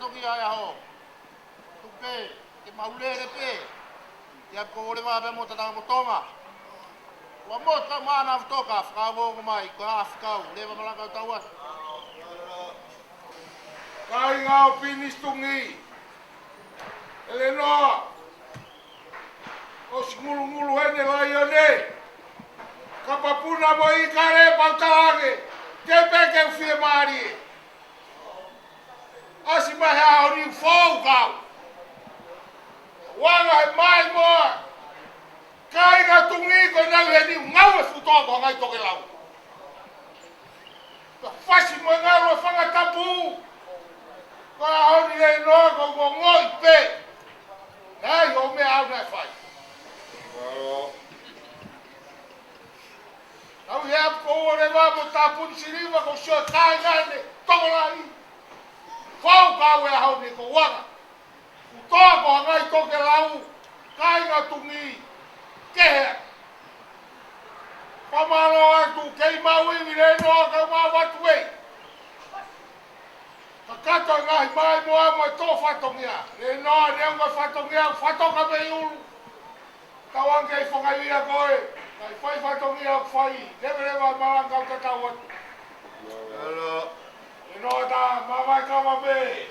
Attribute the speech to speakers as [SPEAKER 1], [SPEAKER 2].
[SPEAKER 1] toki ai ho. Tupe, ke maulere pe. Ia ko ole wa mo Tatakamotonga. Wa mo ta mana toka fra wo mai ko afka le wa malaka tawa.
[SPEAKER 2] Kai ngau pinis tungi. Eleno. Os ngulu hene laione. Kapapuna mo ikare pantalage. Kepeke fie mari. Asi maha ori fouka. Wanga he mai mo. Kai ga tungi ko na heni ngau e futo ko ngai toke lau. Fasi mo ngau fanga tapu. Ko ori e no ko ngoi pe. Ai o me au na fai. Au ia ko ore va mo tapu siriva ko sho kai ngane toke lai. Fau ka we hau ni ko wanga. Utoa ko ngai toke lau. Kai ga tungi. Kehe. Pamalo atu kei maui vire no ka ma watue. Kakato ngai mai moa mo to fatongia. Le no ne ngo fatongia fatoka be ulu. Tawang kei fonga ia koe. Kai fai fatongia fai. Deve va malanga ka tawat. Hello. No ta mama ka ma be.